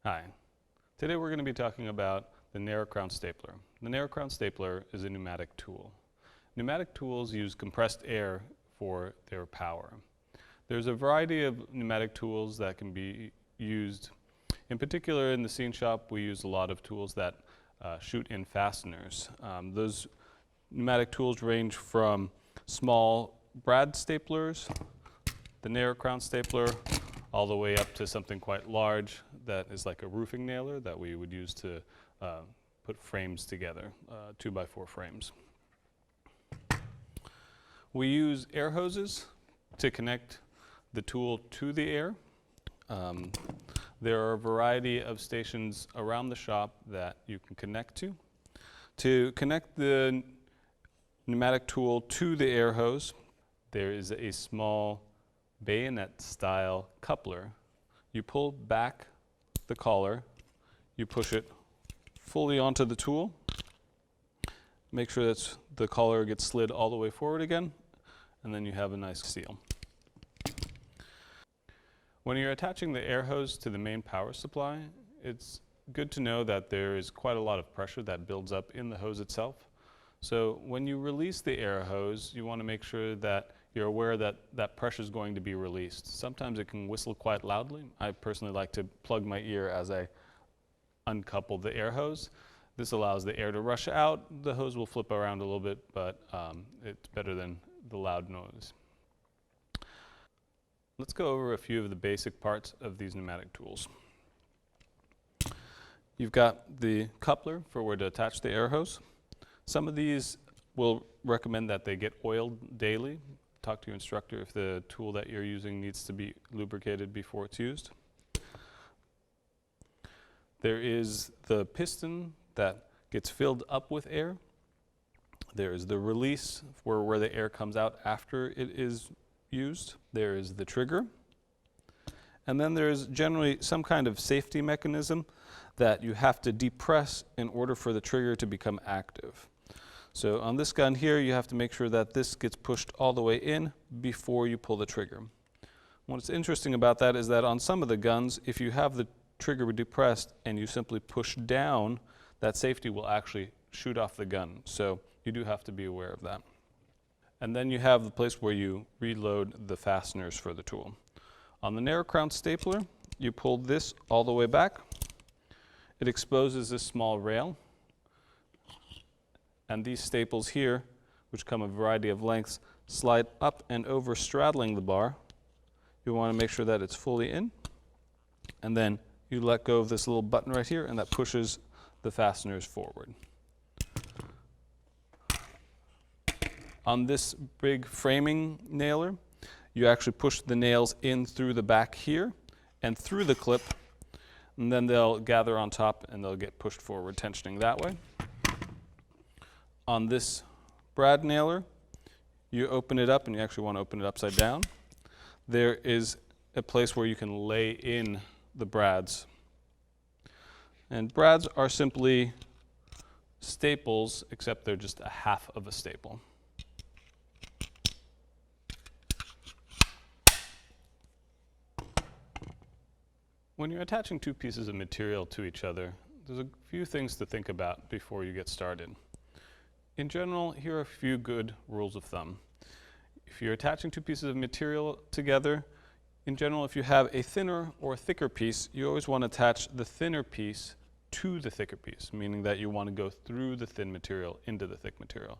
Hi. Today we're going to be talking about the narrow crown stapler. The narrow crown stapler is a pneumatic tool. Pneumatic tools use compressed air for their power. There's a variety of pneumatic tools that can be used. In particular, in the scene shop, we use a lot of tools that shoot in fasteners. Those pneumatic tools range from small brad staplers, the narrow crown stapler, all the way up to something quite large that is like a roofing nailer that we would use to put frames together, 2x4 frames. We use air hoses to connect the tool to the air. There are a variety of stations around the shop that you can connect to. To connect the pneumatic tool to the air hose, there is a small bayonet style coupler. You pull back the collar, you push it fully onto the tool, make sure that the collar gets slid all the way forward again, and then you have a nice seal. When you're attaching the air hose to the main power supply, it's good to know that there is quite a lot of pressure that builds up in the hose itself. So when you release the air hose, you want to make sure that you're aware that that pressure is going to be released. Sometimes it can whistle quite loudly. I personally like to plug my ear as I uncouple the air hose. This allows the air to rush out. The hose will flip around a little bit, but it's better than the loud noise. Let's go over a few of the basic parts of these pneumatic tools. You've got the coupler for where to attach the air hose. Some of these will recommend that they get oiled daily. Talk to your instructor if the tool that you're using needs to be lubricated before it's used. There is the piston that gets filled up with air. There is the release where the air comes out after it is used. There is the trigger. And then there is generally some kind of safety mechanism that you have to depress in order for the trigger to become active. So on this gun here, you have to make sure that this gets pushed all the way in before you pull the trigger. What's interesting about that is that on some of the guns, if you have the trigger depressed and you simply push down, that safety will actually shoot off the gun. So you do have to be aware of that. And then you have the place where you reload the fasteners for the tool. On the narrow crown stapler, you pull this all the way back. It exposes this small rail. And these staples here, which come a variety of lengths, slide up and over straddling the bar. You want to make sure that it's fully in. And then you let go of this little button right here, and that pushes the fasteners forward. On this big framing nailer, you actually push the nails in through the back here and through the clip, and then they'll gather on top and they'll get pushed forward, tensioning that way. On this brad nailer, you open it up, and you actually want to open it upside down. There is a place where you can lay in the brads. And brads are simply staples, except they're just a half of a staple. When you're attaching two pieces of material to each other, there's a few things to think about before you get started. In general, here are a few good rules of thumb. If you're attaching two pieces of material together, in general, if you have a thinner or a thicker piece, you always want to attach the thinner piece to the thicker piece, meaning that you want to go through the thin material into the thick material.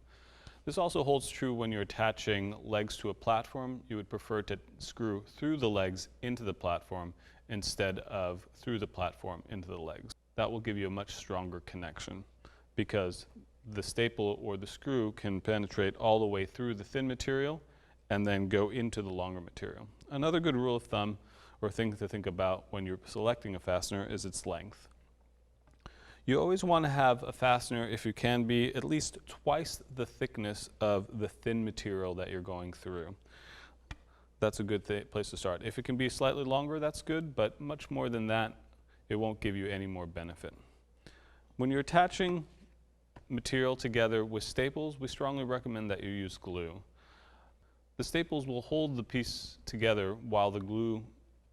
This also holds true when you're attaching legs to a platform. You would prefer to screw through the legs into the platform instead of through the platform into the legs. That will give you a much stronger connection because the staple or the screw can penetrate all the way through the thin material and then go into the longer material. Another good rule of thumb or thing to think about when you're selecting a fastener is its length. You always want to have a fastener, if you can be, at least twice the thickness of the thin material that you're going through. That's a good place to start. If it can be slightly longer, that's good, but much more than that, it won't give you any more benefit. When you're attaching material together with staples, we strongly recommend that you use glue. The staples will hold the piece together while the glue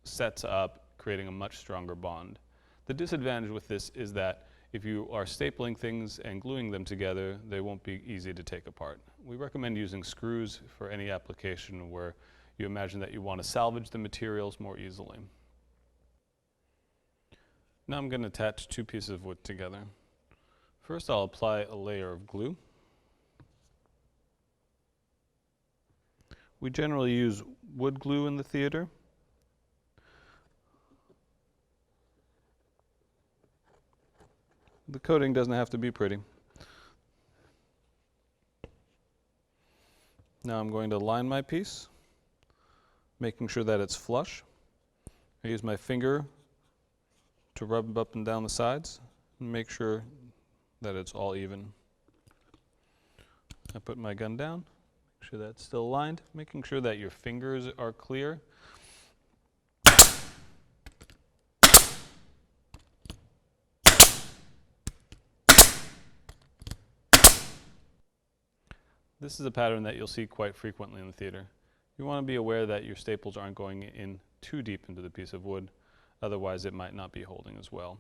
sets up, creating a much stronger bond. The disadvantage with this is that if you are stapling things and gluing them together, they won't be easy to take apart. We recommend using screws for any application where you imagine that you want to salvage the materials more easily. Now I'm going to attach two pieces of wood together. First, I'll apply a layer of glue. We generally use wood glue in the theater. The coating doesn't have to be pretty. Now I'm going to line my piece, making sure that it's flush. I use my finger to rub up and down the sides and make sure that it's all even. I put my gun down, make sure that's still aligned, making sure that your fingers are clear. This is a pattern that you'll see quite frequently in the theater. You want to be aware that your staples aren't going in too deep into the piece of wood, otherwise it might not be holding as well.